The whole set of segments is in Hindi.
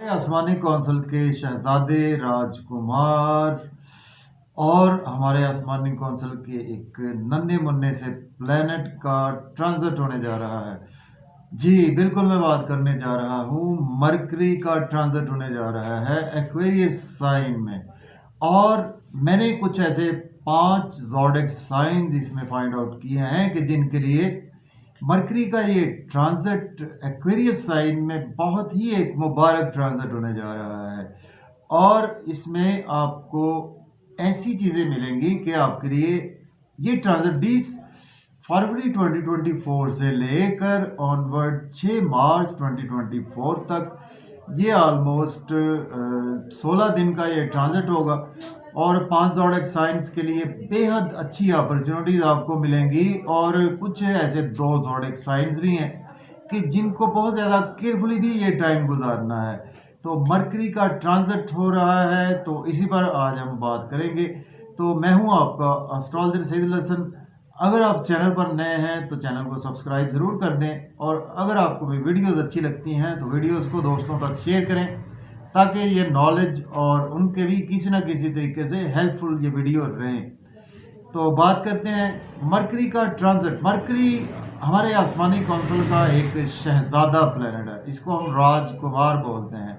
आसमानी कौंसिल के शहजादे राजकुमार और हमारे आसमानी कौंसिल के एक नन्हे मुन्ने से प्लेनेट का ट्रांजिट होने जा रहा है। जी बिल्कुल, मैं बात करने जा रहा हूँ, मरकरी का ट्रांजिट होने जा रहा है एक्वेरियस साइन में। और मैंने कुछ ऐसे 5 ज़ोडिएक साइंस इसमें फाइंड आउट किए हैं कि जिनके लिए मरकरी का ये ट्रांजिट एक्वेरियस साइन में बहुत ही एक मुबारक ट्रांजिट होने जा रहा है। और इसमें आपको ऐसी चीज़ें मिलेंगी कि आपके लिए ये ट्रांजिट 20 फरवरी 2024 से लेकर ऑनवर्ड 6 मार्च 2024 तक ये ऑलमोस्ट 16 दिन का ये ट्रांजिट होगा। और 5 ज़ोडिएक साइंस के लिए बेहद अच्छी अपॉर्चुनिटीज़ आपको मिलेंगी। और कुछ ऐसे 2 ज़ोडिएक साइंस भी हैं कि जिनको बहुत ज़्यादा केयरफुली भी ये टाइम गुजारना है। तो मरकरी का ट्रांजिट हो रहा है, तो इसी पर आज हम बात करेंगे। तो मैं हूं आपका एस्ट्रोलॉजर सईदुल हसन। अगर आप चैनल पर नए हैं तो चैनल को सब्सक्राइब ज़रूर कर दें, और अगर आपको मेरी वीडियोस अच्छी लगती हैं तो वीडियोस को दोस्तों तक शेयर करें, ताकि ये नॉलेज और उनके भी किसी ना किसी तरीके से हेल्पफुल ये वीडियो रहें। तो बात करते हैं मरकरी का ट्रांजिट। मरकरी हमारे आसमानी कौंसिल का एक शहजादा प्लेनेट है, इसको हम राजकुमार बोलते हैं।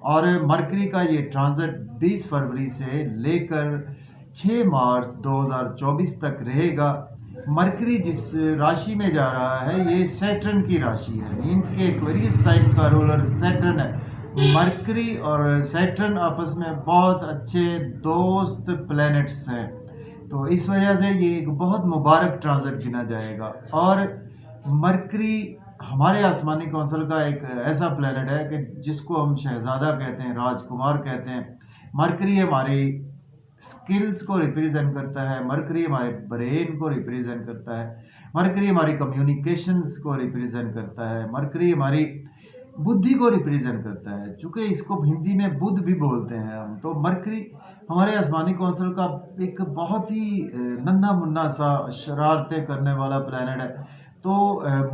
और मरकरी का ये ट्रांजिट 20 फरवरी से लेकर 6 मार्च 2024 तक रहेगा। मरकरी जिस राशि में जा रहा है ये सैटर्न की राशि है, मीन्स के एक्वेरियस साइन का रूलर सैटर्न है। मरकरी और सैटर्न आपस में बहुत अच्छे दोस्त प्लैनेट्स हैं, तो इस वजह से ये एक बहुत मुबारक ट्रांजिट गिना जाएगा। और मरकरी हमारे आसमानी कौंसिल का एक ऐसा प्लैनेट है कि जिसको हम शहजादा कहते हैं, राजकुमार कहते हैं। मरकरी हमारी स्किल्स को रिप्रेजेंट करता है, मरकरी हमारे ब्रेन को रिप्रेजेंट करता है, मरकरी हमारी कम्युनिकेशंस को रिप्रेजेंट करता है, मरकरी हमारी बुद्धि को रिप्रेजेंट करता है। चूँकि इसको हिंदी में बुध भी बोलते हैं हम। तो मरकरी हमारे आसमानी कौंसिल का एक बहुत ही नन्हा मुन्ना सा शरारतें करने वाला प्लैनेट है। तो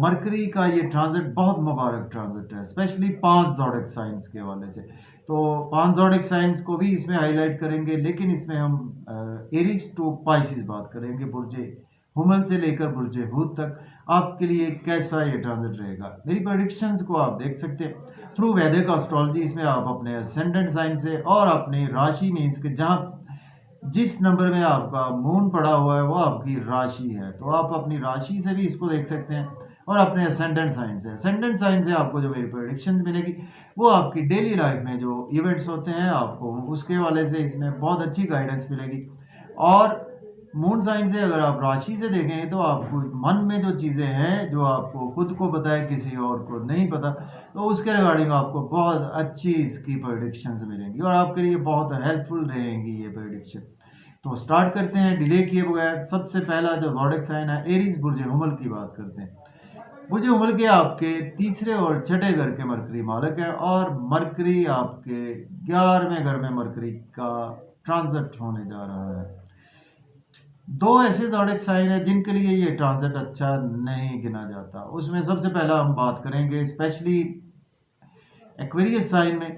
मरकरी का ये ट्रांजिट बहुत मुबारक ट्रांजिट है, स्पेशली 5 ज़ोडिएक साइंस के हवाले से। तो 5 ज़ोडिएक साइंस को भी इसमें हाईलाइट करेंगे, लेकिन इसमें हम एरीज टू पाइसिस बात करेंगे। बुर्जे हुमल से लेकर बुर्जे हूत तक आपके लिए कैसा ये ट्रांजिट रहेगा। मेरी प्रेडिक्शंस को आप देख सकते हैं थ्रू वैदिक एस्ट्रोलॉजी। इसमें आप अपने असेंडेंट साइन से और अपनी राशि में इसके जहाँ जिस नंबर में आपका मून पड़ा हुआ है वो आपकी राशि है, तो आप अपनी राशि से भी इसको देख सकते हैं, और अपने असेंडेंट साइन से। असेंडेंट साइन से आपको जो मेरी प्रेडिक्शन मिलेगी वो आपकी डेली लाइफ में जो इवेंट्स होते हैं आपको उसके वाले से इसमें बहुत अच्छी गाइडेंस मिलेगी। और मून साइन से अगर आप राशि से देखें तो आपको मन में जो चीज़ें हैं जो आपको खुद को पता है, किसी और को नहीं पता, तो उसके रिगार्डिंग आपको बहुत अच्छी इसकी प्रेडिक्शंस मिलेंगी और आपके लिए बहुत हेल्पफुल रहेंगी ये प्रेडिक्शन। तो स्टार्ट करते हैं डिले किए बगैर। सबसे पहला जो ज़ोडिएक साइन है एरीज बुर्ज हुमल की बात करते हैं। बुर्ज हुमल के आपके तीसरे और छठे घर के मरकरी मालक है, और मरकरी आपके 11वें घर में मरकरी का ट्रांजिट होने जा रहा है। 2 ऐसे ज़ोडिएक साइन है जिनके लिए ये ट्रांजिट अच्छा नहीं गिना जाता। उसमें सबसे पहला हम बात करेंगे स्पेशली एक्वेरियस साइन में।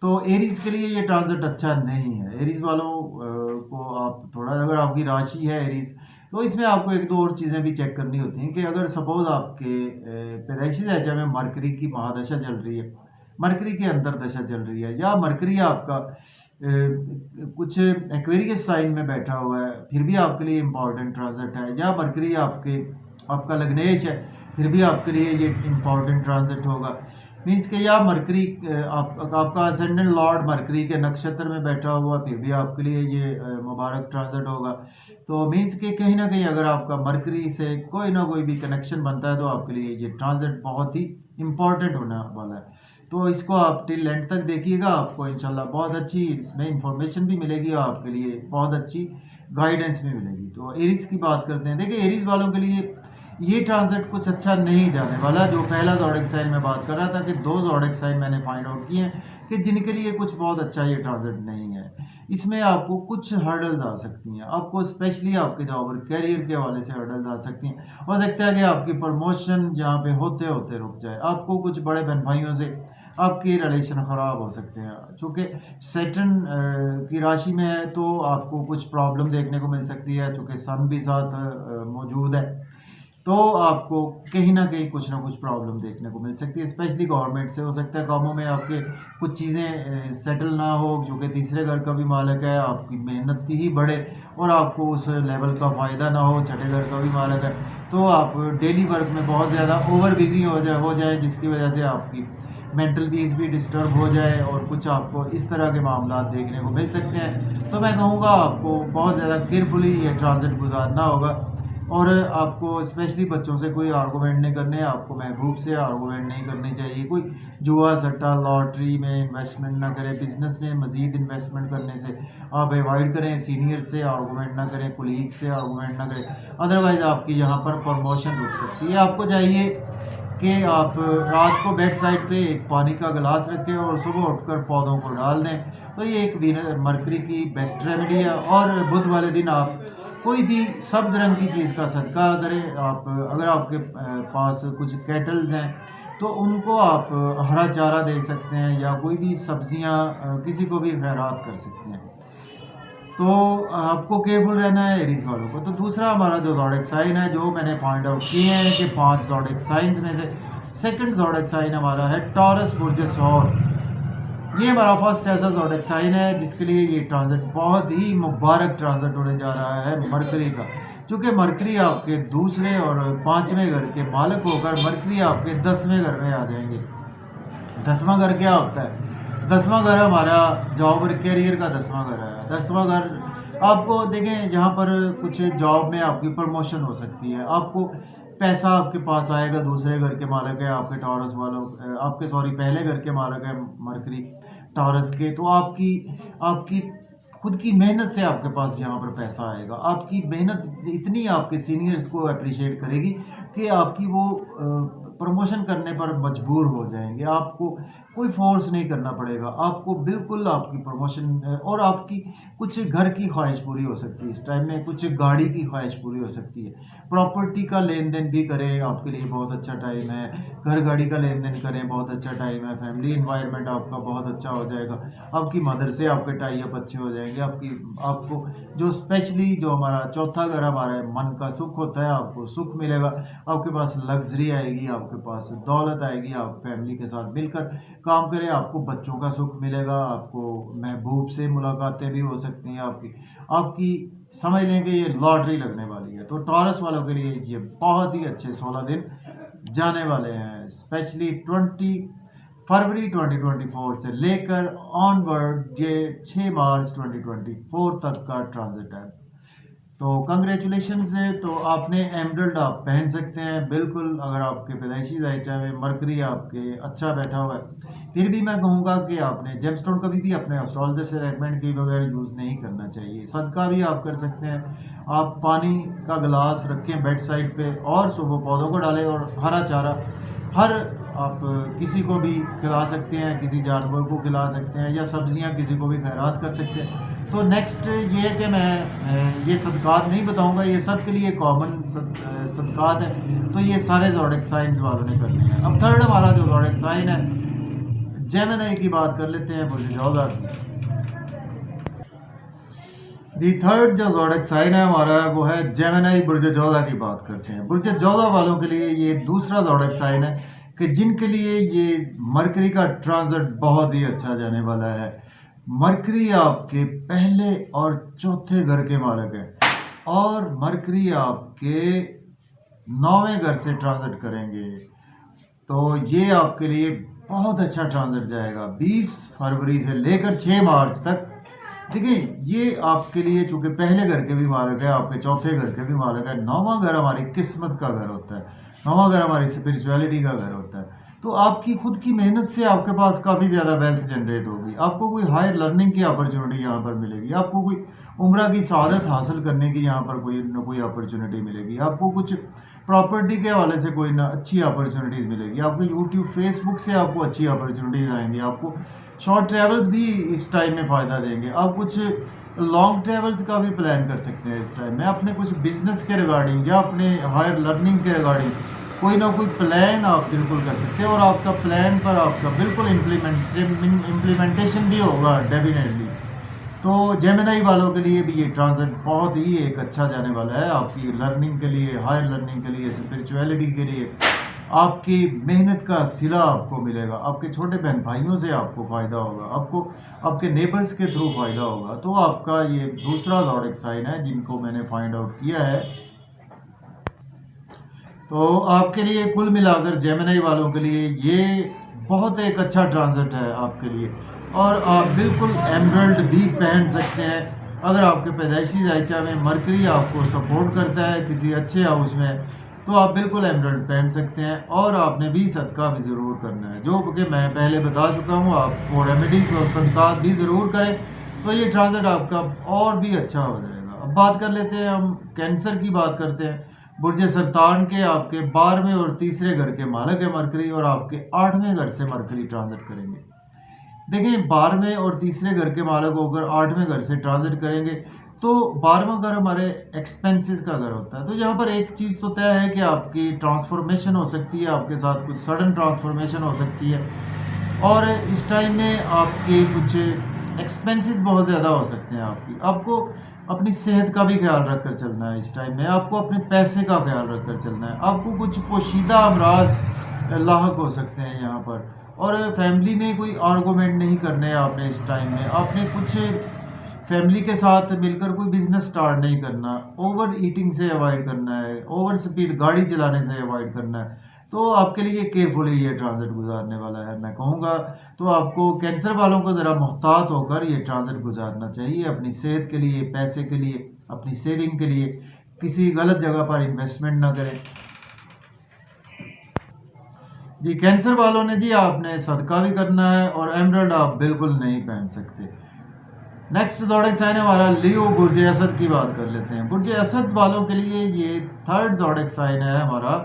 तो एरीज के लिए ये ट्रांजिट अच्छा नहीं है। एरीज वालों को आप थोड़ा, अगर आपकी राशि है एरीज, तो इसमें आपको 1-2 और चीज़ें भी चेक करनी होती हैं कि अगर सपोज आपके पैदाइशी दशा में मरकरी की महादशा चल रही है, मरकरी के अंतर दशा चल रही है, या मरकरी आपका कुछ एक्वेरियस साइन में बैठा हुआ है, फिर भी आपके लिए इम्पॉर्टेंट ट्रांजिट है, या मरकरी आपका लग्नेश है, फिर भी आपके लिए ये इम्पॉर्टेंट ट्रांजिट होगा। मीन्स के या मरकरी आपका असेंडेंट लॉर्ड मरकरी के नक्षत्र में बैठा हुआ, फिर भी आपके लिए ये मुबारक ट्रांजिट होगा। तो मीन्स के कहीं ना कहीं अगर आपका मरकरी से कोई ना कोई भी कनेक्शन बनता है तो आपके लिए ये ट्रांजिट बहुत ही इम्पॉर्टेंट होने वाला है। तो इसको आप टिल एंड तक देखिएगा, आपको इंशाल्लाह बहुत अच्छी इसमें इंफॉर्मेशन भी मिलेगी और आपके लिए बहुत अच्छी गाइडेंस भी मिलेगी। तो एरीज की बात करते हैं। देखिए एरीज वालों के लिए ये ट्रांजिट कुछ अच्छा नहीं जाने वाला। जो पहला ज़ोडिएक साइन में बात कर रहा था कि 2 ज़ोडिएक साइन मैंने फाइंड आउट किए हैं कि जिनके लिए कुछ बहुत अच्छा ये ट्रांजिट नहीं है। इसमें आपको कुछ हर्डल्स आ सकती हैं, आपको स्पेशली आपके जॉब और कैरियर के हवाले से हर्डल्स आ सकती हैं। हो सकता है कि आपकी प्रमोशन जहाँ पे होते होते रुक जाए, आपको कुछ बड़े बहन भाइयों से आपके रिलेशन ख़राब हो सकते हैं। चूँकि सैटर्न की राशि में है तो आपको कुछ प्रॉब्लम देखने को मिल सकती है, चूँकि सन भी साथ मौजूद है, तो आपको कहीं न कहीं कुछ ना कुछ प्रॉब्लम देखने को मिल सकती है। स्पेशली गवर्नमेंट से हो सकता है कामों में आपके कुछ चीज़ें सेटल ना हो, जो कि तीसरे घर का भी मालिक है, आपकी मेहनत ही बढ़े और आपको उस लेवल का फ़ायदा ना हो, छठे घर का भी मालिक है, तो आप डेली वर्क में बहुत ज़्यादा ओवर बिज़ी हो जाए, जिसकी वजह से आपकी मेंटल पीस भी डिस्टर्ब हो जाए और कुछ आपको इस तरह के मामला देखने को मिल सकते हैं। तो मैं कहूँगा आपको बहुत ज़्यादा केयरफुली ये ट्रांज़िट गुज़ारना होगा और आपको स्पेशली बच्चों से कोई आर्गूमेंट नहीं करने, आपको महबूब से आर्गूमेंट नहीं करनी चाहिए। कोई जुआ, सट्टा, लॉटरी में इन्वेस्टमेंट ना करें, बिज़नेस में मज़ीद इन्वेस्टमेंट करने से आप अवॉइड करें, सीनियर से आर्गूमेंट ना करें, कोलीग से आर्गूमेंट ना करें, अदरवाइज़ आपकी यहाँ पर प्रमोशन रुक सकती है। आपको चाहिए कि आप रात को बेड साइड पे एक पानी का गिलास रखें और सुबह उठकर पौधों को डाल दें, तो ये एक मरकरी की बेस्ट रेमेडी है। और बुध वाले दिन आप कोई भी सब्ज़ रंग की चीज़ का सदका करें। आप अगर आपके पास कुछ कैटल्स हैं तो उनको आप हरा चारा दे सकते हैं या कोई भी सब्ज़ियाँ किसी को भी खैरात कर सकते हैं। तो आपको केयरफुल रहना है एरीज़ वालों को। तो दूसरा हमारा जो ज़ोडिएक साइन है, जो मैंने फाइंड आउट किए हैं कि 5 ज़ोडिएक साइंस में से सेकंड ज़ोडिएक साइन हमारा है टॉरस बुर्ज सौर। ये हमारा फर्स्ट ऐसा ज़ोडिएक साइन है जिसके लिए ये ट्रांजिट बहुत ही मुबारक ट्रांजिट होने जा रहा है मरकरी का। चूँकि मरकरी आपके दूसरे और 5वें घर के मालिक होकर मरकरी आपके 10वें घर में आ जाएंगे। 10वां घर क्या होता है? 10वां घर हमारा जॉब और कैरियर का 10वां घर है। 10वां घर आपको देखें, जहाँ पर कुछ जॉब में आपकी प्रमोशन हो सकती है, आपको पैसा आपके पास आएगा, दूसरे घर के मालिक है आपके टॉरस वालों, आपके सॉरी पहले घर के मालिक है मरकरी टॉरस के, तो आपकी आपकी खुद की मेहनत से आपके पास यहाँ पर पैसा आएगा। आपकी मेहनत इतनी आपके सीनियर्स को अप्रिशिएट करेगी कि आपकी वो प्रमोशन करने पर मजबूर हो जाएंगे। आपको कोई फोर्स नहीं करना पड़ेगा, आपको बिल्कुल आपकी प्रमोशन और आपकी कुछ घर की ख्वाहिश पूरी हो सकती है। इस टाइम में कुछ गाड़ी की ख्वाहिश पूरी हो सकती है। प्रॉपर्टी का लेन देन भी करें, आपके लिए बहुत अच्छा टाइम है। घर गाड़ी का लेन देन करें, बहुत अच्छा टाइम है। फैमिली इन्वायरमेंट आपका बहुत अच्छा हो जाएगा। आपकी मदर से आपके टाई अप अच्छे हो जाएंगे। आपको जो स्पेशली जो हमारा चौथा घर हमारा मन का सुख होता है, आपको सुख मिलेगा। आपके पास लग्जरी आएगी, आपके पास दौलत आएगी। आप फैमिली के साथ मिलकर काम करें, आपको बच्चों का सुख मिलेगा। आपको महबूब से मुलाकातें भी हो सकती हैं। आपकी समझ लें कि ये लॉटरी लगने वाली है। तो टॉरस वालों के लिए ये बहुत ही अच्छे 16 दिन जाने वाले हैं। स्पेशली 20 फरवरी 2024 से लेकर ऑनवर्ड ये 6 मार्च 2024 तक का ट्रांजिट है। तो कंग्रेचुलेशंस है। तो आपने एमरल्ड आप पहन सकते हैं बिल्कुल, अगर आपके पैदाइशी दायचा में मरकरी आपके अच्छा बैठा हुआ है। फिर भी मैं कहूँगा कि आपने जेमस्टोन कभी भी अपने एस्ट्रोलॉजर से रेकमेंड किए बगैर यूज़ नहीं करना चाहिए। सदका भी आप कर सकते हैं। आप पानी का गिलास रखें बेड साइड पे और सुबह पौधों को डालें और हरा चारा आप किसी को भी खिला सकते हैं, किसी जानवर को खिला सकते हैं या सब्जियां किसी को भी खैरात कर सकते हैं। तो नेक्स्ट ये है कि मैं ये सदकात नहीं बताऊंगा, ये सब के लिए कॉमन सदकात है। तो ये सारे ज़ोडिएक साइंस वालों ने करने हैं। अब थर्ड हमारा जो ज़ोडिएक साइन है जेमिनी की बात कर लेते हैं, बुर्ज जोधा की। दी थर्ड जो ज़ोडिएक साइन है हमारा वो है जेमिनी। बुर्ज जोधा की बात करते हैं। बुर्ज जोधा वालों के लिए ये दूसरा ज़ोडिएक साइन है कि जिनके लिए ये मरकरी का ट्रांजिट बहुत ही अच्छा जाने वाला है। मरकरी आपके पहले और चौथे घर के मालिक है और मरकरी आपके 9वें घर से ट्रांजिट करेंगे। तो ये आपके लिए बहुत अच्छा ट्रांजिट जाएगा 20 फरवरी से लेकर 6 मार्च तक। देखिए, ये आपके लिए चूंकि पहले घर के भी मालिक है, आपके चौथे घर के भी मालिक है। 9वां घर हमारी किस्मत का घर होता है, 9वां घर हमारी स्पिरिचुअलिटी का घर होता है। तो आपकी खुद की मेहनत से आपके पास काफ़ी ज़्यादा वेल्थ जनरेट होगी। आपको कोई हायर लर्निंग की अपॉर्चुनिटी यहाँ पर मिलेगी। आपको कोई उम्रा की सआदत हासिल करने की यहाँ पर कोई ना कोई अपॉर्चुनिटी मिलेगी। आपको कुछ प्रॉपर्टी के हवाले से कोई ना अच्छी अपॉर्चुनिटीज़ मिलेगी। आपको यूट्यूब फेसबुक से आपको अच्छी अपॉर्चुनिटीज़ आएंगी। आपको शॉर्ट ट्रैवल्स भी इस टाइम में फ़ायदा देंगे। आप कुछ लॉन्ग ट्रैवल्स का भी प्लान कर सकते हैं इस टाइम में, अपने कुछ बिजनेस के रिगार्डिंग या अपने हायर लर्निंग के रिगार्डिंग कोई ना कोई प्लान आप बिल्कुल कर सकते हैं और आपका प्लान पर आपका बिल्कुल इम्प्लीमेंटेशन भी होगा डेफिनेटली। तो जेमिनी वालों के लिए भी ये ट्रांजिट बहुत ही एक अच्छा जाने वाला है, आपकी लर्निंग के लिए, हायर लर्निंग के लिए, स्पिरिचुअलिटी के लिए। आपकी मेहनत का सिला आपको मिलेगा, आपके छोटे बहन भाइयों से आपको फ़ायदा होगा, आपको आपके नेबर्स के थ्रू फ़ायदा होगा। तो आपका ये दूसरा ज़ोडिएक साइन है जिनको मैंने फाइंड आउट किया है। तो आपके लिए कुल मिलाकर जेमिनी वालों के लिए ये बहुत एक अच्छा ट्रांजिट है आपके लिए। और आप बिल्कुल एमरल्ड भी पहन सकते हैं अगर आपके पैदाइशी जायचा में मरकरी आपको सपोर्ट करता है किसी अच्छे हाउस में, तो आप बिल्कुल एमरल्ड पहन सकते हैं। और आपने भी सदका भी ज़रूर करना है, जो कि मैं पहले बता चुका हूँ। आपको रेमेडीज़ और सदकात भी ज़रूर करें, तो ये ट्रांजिट आपका और भी अच्छा हो जाएगा। अब बात कर लेते हैं, हम कैंसर की बात करते हैं। बुर्ज सरतान के आपके 12वें और तीसरे घर के मालक है मरकरी, और आपके 8वें घर से मरकरी ट्रांजिट करेंगे। देखिए 12वें और तीसरे घर के मालक होकर 8वें घर से ट्रांजिट करेंगे, तो 12वां घर हमारे एक्सपेंसेस का घर होता है। तो यहाँ पर एक चीज़ तो तय है कि आपकी ट्रांसफॉर्मेशन हो सकती है, आपके साथ कुछ सडन ट्रांसफॉर्मेशन हो सकती है, और इस टाइम में आपके कुछ एक्सपेंसेस बहुत ज़्यादा हो सकते हैं। आपको अपनी सेहत का भी ख्याल रखकर चलना है इस टाइम में, आपको अपने पैसे का ख्याल रखकर चलना है। आपको कुछ पोशीदा अमराज लाहक हो सकते हैं यहाँ पर, और फैमिली में कोई आर्गूमेंट नहीं करने हैं आपने इस टाइम में। आपने कुछ फैमिली के साथ मिलकर कोई बिजनेस स्टार्ट नहीं करना, ओवर ईटिंग से अवॉइड करना है, ओवर स्पीड गाड़ी चलाने से अवॉइड करना है। तो आपके लिए केयरफुली ये ट्रांजिट गुजारने वाला है मैं कहूँगा। तो आपको कैंसर वालों को ज़रा मुहतात होकर ये ट्रांजिट गुजारना चाहिए, अपनी सेहत के लिए, पैसे के लिए, अपनी सेविंग के लिए। किसी गलत जगह पर इन्वेस्टमेंट ना करें जी। कैंसर वालों ने जी आपने सदका भी करना है, और एमरल्ड आप बिल्कुल नहीं पहन सकते। नेक्स्ट ज़ोडिएक साइन है हमारा लियो, बुर्ज असद की बात कर लेते हैं। बुर्ज असद वालों के लिए ये थर्ड ज़ोडिएक साइन है हमारा।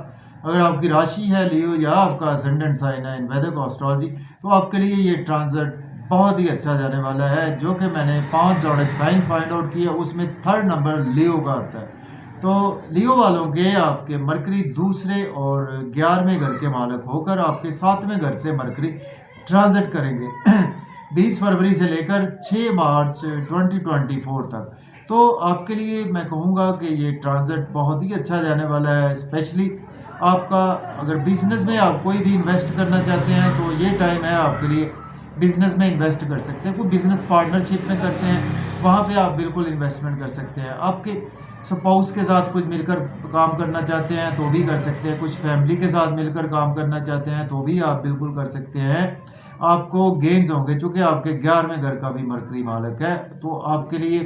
अगर आपकी राशि है लियो या आपका असेंडेंट साइन है इन वैदिक एस्ट्रोलॉजी, तो आपके लिए ये ट्रांजिट बहुत ही अच्छा जाने वाला है। जो कि मैंने 5 ज़ोडिएक साइन फाइंड आउट किए, उसमें थर्ड नंबर लियो का आता है। तो लियो वालों के आपके मरकरी दूसरे और 11वें घर के मालक होकर आपके 7वें घर से मरकरी ट्रांजिट करेंगे 20 फरवरी से लेकर 6 मार्च 2024 तक। तो आपके लिए मैं कहूँगा कि ये ट्रांजिट बहुत ही अच्छा जाने वाला है। स्पेशली आपका अगर बिजनेस में आप कोई भी इन्वेस्ट करना चाहते हैं, तो ये टाइम है आपके लिए बिजनेस में इन्वेस्ट कर सकते हैं। कोई बिजनेस पार्टनरशिप में करते हैं, वहाँ पे आप बिल्कुल इन्वेस्टमेंट कर सकते हैं। आपके स्पाउस के साथ कुछ मिलकर काम करना चाहते हैं तो भी कर सकते हैं, कुछ फैमिली के साथ मिलकर काम करना चाहते हैं तो भी आप बिल्कुल कर सकते हैं। आपको गेन्स होंगे, चूँकि आपके 11वें घर का भी मरकरी मालक है, तो आपके लिए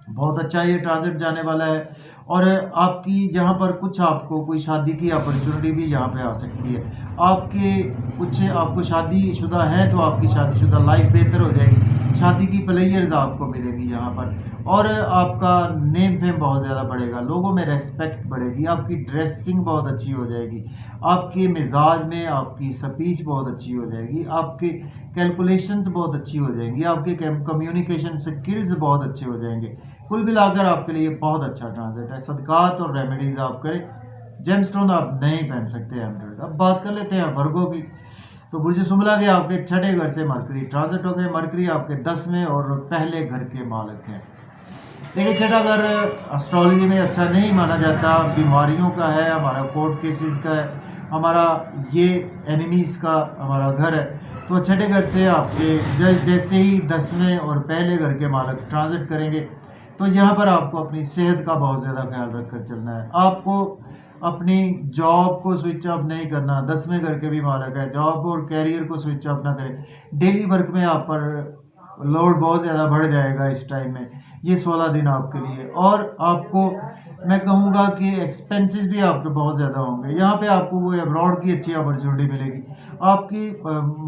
बहुत अच्छा ये ट्रांजिट जाने वाला है। और आपकी यहाँ पर कुछ आपको कोई शादी की अपॉर्चुनिटी भी यहाँ पे आ सकती है। आपको शादीशुदा हैं तो आपकी शादीशुदा लाइफ बेहतर हो जाएगी, शादी की प्लेयर्स आपको मिलेगी यहाँ पर, और आपका नेम फेम बहुत ज़्यादा बढ़ेगा, लोगों में रेस्पेक्ट बढ़ेगी, आपकी ड्रेसिंग बहुत अच्छी हो जाएगी, आपके मिजाज में आपकी स्पीच बहुत अच्छी हो जाएगी, आपके कैलकुलेशंस बहुत अच्छी हो जाएंगी, आपके कम्युनिकेशन स्किल्स बहुत अच्छे हो जाएंगे। कुल मिलाकर आपके लिए बहुत अच्छा ट्रांजिट है। सदकात और रेमेडीज आप करें, जेमस्टोन आप नहीं पहन सकते एमरल्ड। अब बात कर लेते हैं वर्गों की। तो बुर्ज शुमला के आपके 6ठे घर से मरकरी ट्रांजिट हो गए। मरकरी आपके 10वें और पहले घर के मालक हैं। देखिए 6ठा घर एस्ट्रोलॉजी में अच्छा नहीं माना जाता, बीमारियों का है, हमारा कोर्ट केसेस का है, हमारा ये एनिमीज़ का हमारा घर है। तो 6ठे घर से आपके जैसे ही 10वें और पहले घर के मालक ट्रांजिट करेंगे, तो यहाँ पर आपको अपनी सेहत का बहुत ज़्यादा ख्याल रखकर चलना है। आपको अपनी जॉब को स्विच ऑफ नहीं करना, 10वें घर के भी मालक है, जॉब और कैरियर को स्विच ऑफ ना करें। डेली वर्क में आप पर लोड बहुत ज़्यादा बढ़ जाएगा इस टाइम में, ये 16 दिन आपके लिए। और आपको मैं कहूँगा कि एक्सपेंसेस भी आपके बहुत ज़्यादा होंगे। यहाँ पे आपको कोई अब्रॉड की अच्छी अपॉर्चुनिटी मिलेगी। आपकी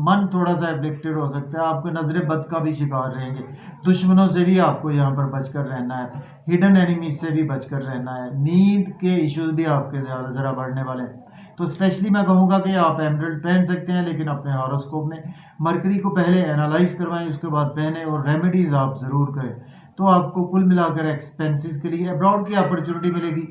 मन थोड़ा सा एफ्लिक्टेड हो सकता है, आपके नज़र बद का भी शिकार रहेंगे। दुश्मनों से भी आपको यहाँ पर बचकर रहना है, हिडन एनिमीज से भी बचकर रहना है। नींद के इश्यूज भी आपके ज़रा बढ़ने वाले हैं। तो स्पेशली मैं कहूँगा कि आप एमरल्ड पहन सकते हैं, लेकिन अपने हॉरोस्कोप में मरकरी को पहले एनालाइज करवाएं, उसके बाद पहने, और रेमेडीज़ आप ज़रूर करें। तो आपको कुल मिलाकर एक्सपेंसेस के लिए अब्रॉड की अपॉर्चुनिटी मिलेगी।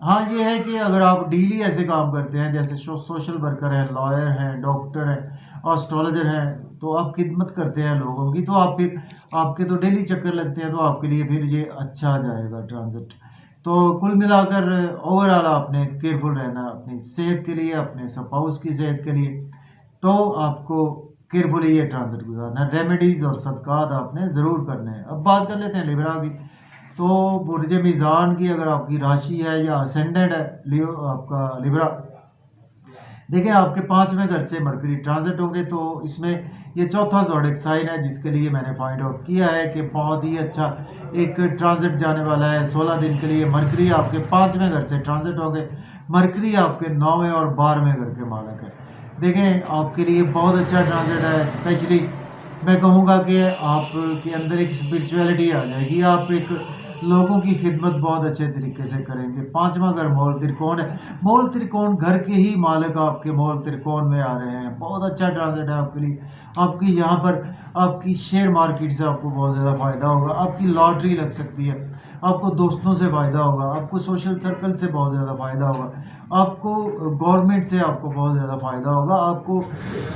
हाँ, ये है कि अगर आप डेली ऐसे काम करते हैं, जैसे सोशल वर्कर हैं, लॉयर हैं, डॉक्टर हैं, एस्ट्रोलॉजर हैं, तो आप खिदमत करते हैं लोगों की, तो आप फिर आपके तो डेली चक्कर लगते हैं, तो आपके लिए फिर ये अच्छा जाएगा ट्रांज़िट। तो कुल मिलाकर ओवरऑल आपने केयरफुल रहना है अपनी सेहत के लिए, अपने स्पाउस की सेहत के लिए, तो आपको केयरफुली ये ट्रांज़िट गुज़ारना है। रेमेडीज़ और सदक़ात आपने ज़रूर करने हैं। अब बात कर लेते हैं लिब्रा की। तो बुर्ज मीज़ान की अगर आपकी राशि है या असेंडेंट है लियो आपका लिब्रा, देखिए आपके 5वें घर से मरकरी ट्रांजिट होंगे, तो इसमें ये चौथा ज़ोडिएक साइन है जिसके लिए मैंने फाइंड आउट किया है कि बहुत ही अच्छा एक ट्रांजिट जाने वाला है 16 दिन के लिए। मरकरी आपके 5वें घर से ट्रांजिट होंगे। मरकरी आपके 9वें और 12वें घर के मालक है। देखें आपके लिए बहुत अच्छा ट्रांजिट है। स्पेशली मैं कहूँगा कि आपके अंदर एक स्पिरिचुअलिटी आ जाएगी। आप एक लोगों की खिदमत बहुत अच्छे तरीके से करेंगे। 5वां घर मूल त्रिकोण है। मूल त्रिकोण घर के ही मालिक आपके मूल त्रिकोण में आ रहे हैं। बहुत अच्छा ट्रांजिट है आपके लिए। आपकी यहाँ पर आपकी शेयर मार्केट से आपको बहुत ज़्यादा फ़ायदा होगा। आपकी लॉटरी लग सकती है। आपको दोस्तों से फ़ायदा होगा। आपको सोशल सर्कल से बहुत ज़्यादा फ़ायदा होगा। आपको गवर्नमेंट से आपको बहुत ज़्यादा फ़ायदा होगा। आपको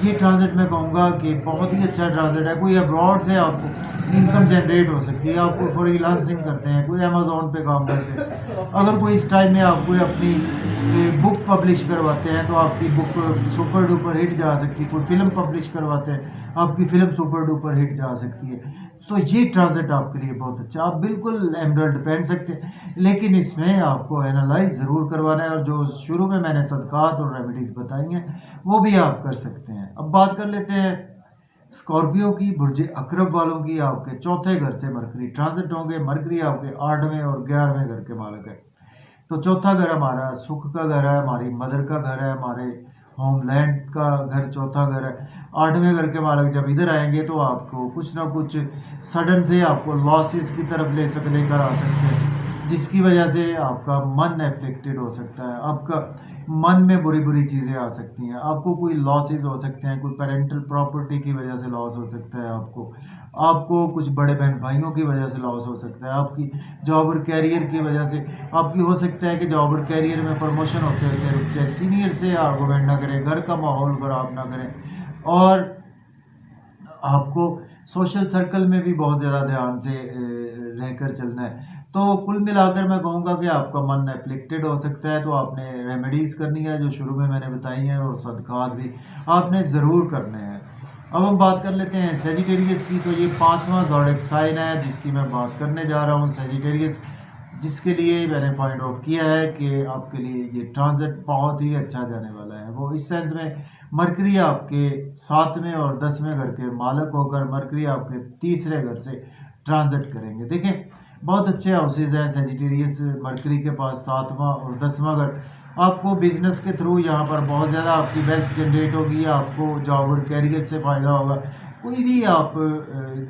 ये ट्रांजिट मैं कहूँगा कि बहुत ही अच्छा ट्रांजिट है। कोई अब्रॉड से आपको इनकम जनरेट हो सकती है। आप कोई फ्रीलांसिंग करते हैं, कोई अमेज़न पे काम करते हैं, अगर कोई इस टाइम में आप कोई अपनी बुक पब्लिश करवाते हैं, तो आपकी बुक सुपर डुपर हिट जा सकती है। कोई फ़िल्म पब्लिश करवाते हैं, आपकी फ़िल्म सुपर डुपर हिट जा सकती है। तो ये ट्रांजिट आपके लिए बहुत अच्छा है। आप बिल्कुल एमराल्ड पहन सकते हैं, लेकिन इसमें आपको एनालाइज़ ज़रूर करवाना है, और जो शुरू में मैंने सदक़ात और रेमेडीज़ बताई हैं, वो भी आप कर सकते हैं। अब बात कर लेते हैं स्कॉर्पियो की। बुर्ज अकरब वालों की आपके चौथे घर से मरकरी ट्रांजिट होंगे। मरकरी आपके 8वें और 11वें घर के मालिक है। तो चौथा घर हमारा सुख का घर है, हमारी मदर का घर है, हमारे होमलैंड का घर चौथा घर है। 8वें घर के मालिक जब इधर आएंगे, तो आपको कुछ ना कुछ सडन से आपको लॉसेस की तरफ लेकर आ सकते हैं, जिसकी वजह से आपका मन एफ्लिक्टेड हो सकता है। आपका मन में बुरी बुरी चीज़ें आ सकती हैं। आपको कोई लॉसेस हो सकते हैं। कोई पेरेंटल प्रॉपर्टी की वजह से लॉस हो सकता है। आपको आपको कुछ बड़े बहन भाइयों की वजह से लॉस हो सकता है। आपकी जॉब और कैरियर की वजह से आपकी हो सकता है कि जॉब और कैरियर में प्रमोशन होते होते रुक जाए। सीनियर से आर्गूमेंट ना करें, घर का माहौल खराब ना करें, और आपको सोशल सर्कल में भी बहुत ज़्यादा ध्यान से रहकर चलना है। तो कुल मिलाकर मैं कहूँगा कि आपका मन एफ्लिक्टेड हो सकता है, तो आपने रेमेडीज़ करनी है जो शुरू में मैंने बताई हैं, और सदक़ात भी आपने ज़रूर करने हैं। अब हम बात कर लेते हैं सेजिटेरियस की। तो ये 5वां ज़ोडिएक साइन है जिसकी मैं बात करने जा रहा हूँ, सेजिटेरियस, जिसके लिए मैंने फाइंड आउट किया है कि आपके लिए ये ट्रांजिट बहुत ही अच्छा जाने वाला है। वो इस सेंस में मरकरी आपके 7वें और 10वें घर के मालक होकर मरकरी आपके तीसरे घर से ट्रांजिट करेंगे। देखें बहुत अच्छे हाउसेज हैं सेजिटेरियस मरकरी के पास, 7वां और 10वां घर। आपको बिजनेस के थ्रू यहाँ पर बहुत ज़्यादा आपकी वेल्थ जनरेट होगी। आपको जॉब और कैरियर से फ़ायदा होगा। कोई भी आप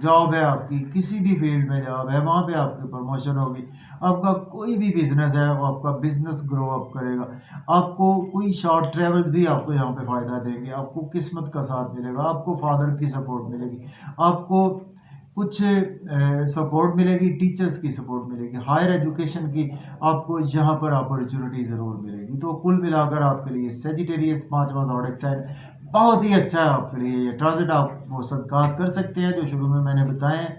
जॉब है आपकी, किसी भी फील्ड में जॉब है, वहाँ पे आपकी प्रमोशन होगी। आपका कोई भी बिजनेस है, वो आपका बिजनेस ग्रो अप करेगा। आपको कोई शॉर्ट ट्रेवल्स भी आपको यहाँ पे फ़ायदा देंगे। आपको किस्मत का साथ मिलेगा। आपको फादर की सपोर्ट मिलेगी। आपको कुछ सपोर्ट मिलेगी, टीचर्स की सपोर्ट मिलेगी, हायर एजुकेशन की आपको यहाँ पर अपॉर्चुनिटी ज़रूर मिलेगी। तो कुल मिलाकर आपके लिए सेजिटेरियस 5वां ज़ोडिएक साइन बहुत ही अच्छा है आपके लिए। ये ट्रांजिट आप वो सदक़ात कर सकते हैं जो शुरू में मैंने बताए हैं,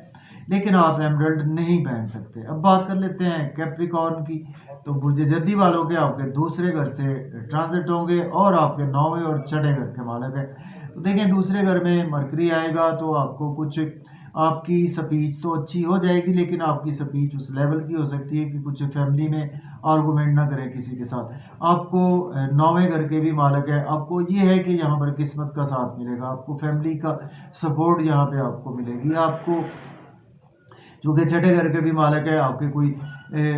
लेकिन आप एमराल्ड नहीं पहन सकते। अब बात कर लेते हैं कैप्रिकॉर्न की। तो बुर्ज जद्दी वालों के आपके दूसरे घर से ट्रांजिट होंगे, और आपके 9वें और 6ठे घर के मालिक हैं। तो देखें दूसरे घर में मरकरी आएगा, तो आपको कुछ आपकी स्पीच तो अच्छी हो जाएगी, लेकिन आपकी स्पीच उस लेवल की हो सकती है कि कुछ फैमिली में आर्गूमेंट ना करें किसी के साथ। आपको 9वें घर के भी मालिक है। आपको ये है कि यहाँ पर किस्मत का साथ मिलेगा। आपको फैमिली का सपोर्ट यहाँ पे आपको मिलेगी। आपको चूँकि छठे घर के भी मालिक है, आपके कोई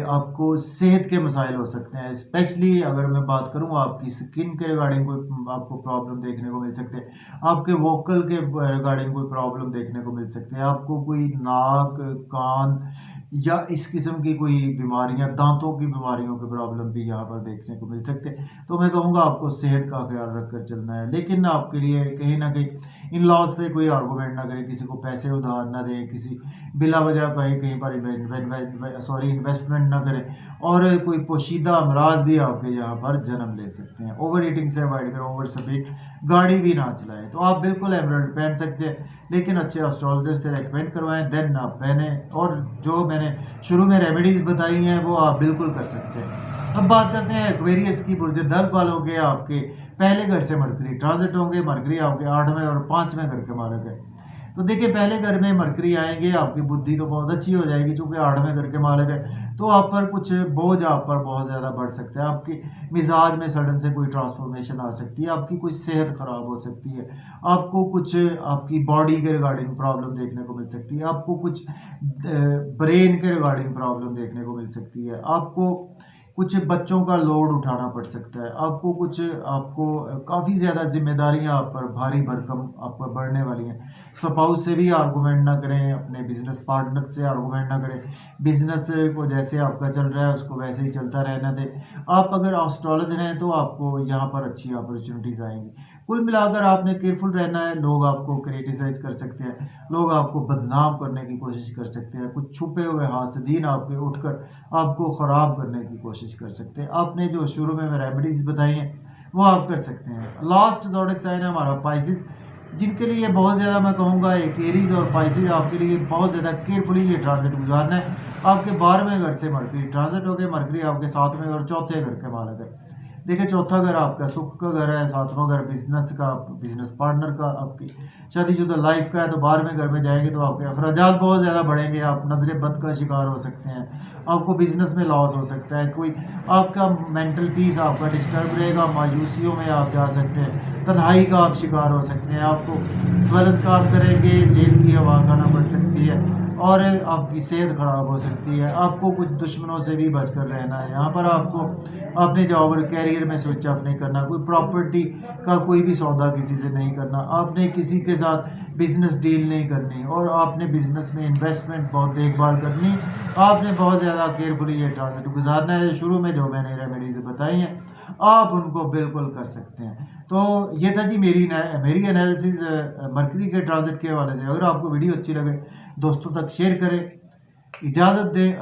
आपको सेहत के मसाइल हो सकते हैं। स्पेशली अगर मैं बात करूँ आपकी स्किन के रिगार्डिंग कोई आपको प्रॉब्लम देखने को मिल सकते हैं। आपके वोकल के रिगार्डिंग कोई प्रॉब्लम देखने को मिल सकते हैं। आपको कोई नाक, कान या इस किस्म की कोई बीमारियां, दांतों की बीमारियों के प्रॉब्लम भी यहाँ पर देखने को मिल सकते हैं। तो मैं कहूँगा आपको सेहत का ख्याल रखकर चलना है, लेकिन आपके लिए कहीं ना कहीं इन लॉज से कोई आर्गूमेंट ना करें, किसी को पैसे उधार ना दें, किसी बिला वजह कहीं कहीं पर इन्वेस्टमेंट ना करें, और कोई पोशीदा अमराज भी आपके यहाँ पर जन्म ले सकते हैं। ओवर ईटिंग से अवॉइड करें, ओवर स्पीड गाड़ी भी ना चलाएं। तो आप बिल्कुल एमराल्ड पहन सकते हैं, लेकिन अच्छे एस्ट्रोलॉजर से रेकमेंड करवाएं, देन आप पहने। और जो मैंने शुरू में रेमेडीज बताई हैं वो आप बिल्कुल कर सकते हैं। अब बात करते हैं एक्वेरियस की। बुर्ज दल वालों के आपके पहले घर से मरकरी ट्रांजिट होंगे। मरकरी आपके 8वें और 5वें घर के मालक है। तो देखिए, पहले घर में मरकरी आएंगे, आपकी बुद्धि तो बहुत अच्छी हो जाएगी, चूंकि 8वें घर के मालक है। तो आप पर कुछ बोझ आप पर बहुत ज़्यादा बढ़ सकता है, आपकी मिजाज में सडन से कोई ट्रांसफॉर्मेशन आ सकती है, आपकी कुछ सेहत खराब हो सकती है, आपको कुछ आपकी बॉडी के रिगार्डिंग प्रॉब्लम देखने को मिल सकती है, आपको कुछ ब्रेन के रिगार्डिंग प्रॉब्लम देखने को मिल सकती है, आपको कुछ बच्चों का लोड उठाना पड़ सकता है, आपको काफ़ी ज़्यादा जिम्मेदारियां आप पर भारी भरकम आप पर बढ़ने वाली हैं। स्पाउस से भी आर्गूमेंट ना करें, अपने बिजनेस पार्टनर से आर्गूमेंट ना करें। बिजनेस को जैसे आपका चल रहा है उसको वैसे ही चलता रहना दें। आप अगर एस्ट्रोलॉजर हैं तो आपको यहाँ पर अच्छी अपॉर्चुनिटीज़ आएंगी। कुल मिलाकर आपने केयरफुल रहना है। लोग आपको क्रिटिसाइज कर सकते हैं, लोग आपको बदनाम करने की कोशिश कर सकते हैं, कुछ छुपे हुए हासदीन आपके उठकर आपको ख़राब करने की कोशिश कर सकते हैं। आपने जो शुरू में रेमेडीज बताई हैं वो आप कर सकते हैं। लास्ट ज़ोडिक साइन है हमारा पाइसिस, जिनके लिए बहुत ज़्यादा मैं कहूँगा एक एरीज और पाइसिस आपके लिए बहुत ज़्यादा केयरफुली ये ट्रांजिट गुजारना है। आपके 12वें घर से मरकरी ट्रांजिट हो गए। मरकरी आपके 7वें और चौथे घर के मालक है। देखिए, चौथा घर आपका सुख का घर है, 7वां घर बिजनेस का, बिजनेस पार्टनर का, आपकी शादीशुदा लाइफ का है। तो 12वें घर में जाएंगे तो आपके अखराजात बहुत ज़्यादा बढ़ेंगे, आप नजर बद का शिकार हो सकते हैं, आपको बिजनेस में लॉस हो सकता है, कोई आपका मेंटल पीस आपका डिस्टर्ब रहेगा, मायूसियों में आप जा सकते हैं, तन्हाई का आप शिकार हो सकते हैं, आपको गलत काम करेंगे जेल की हवा खाना पड़ सकती है, और आपकी सेहत ख़राब हो सकती है। आपको कुछ दुश्मनों से भी बच कर रहना है। यहाँ पर आपको अपने जॉब और कैरियर में स्विच ऑफ नहीं करना, कोई प्रॉपर्टी का कोई भी सौदा किसी से नहीं करना, आपने किसी के साथ बिजनेस डील नहीं करनी, और आपने बिजनेस में इन्वेस्टमेंट बहुत देखभाल करनी। आपने बहुत ज़्यादा केयरफुली ये ट्रांजिट गुजारना है। शुरू में जो मैंने रेमेडीज बताई हैं आप उनको बिल्कुल कर सकते हैं। तो ये था जी मेरी एनालिसिस मरकरी के ट्रांजिट के हवाले से। अगर आपको वीडियो अच्छी लगे दोस्तों तक शेयर करें, इजाज़त दें।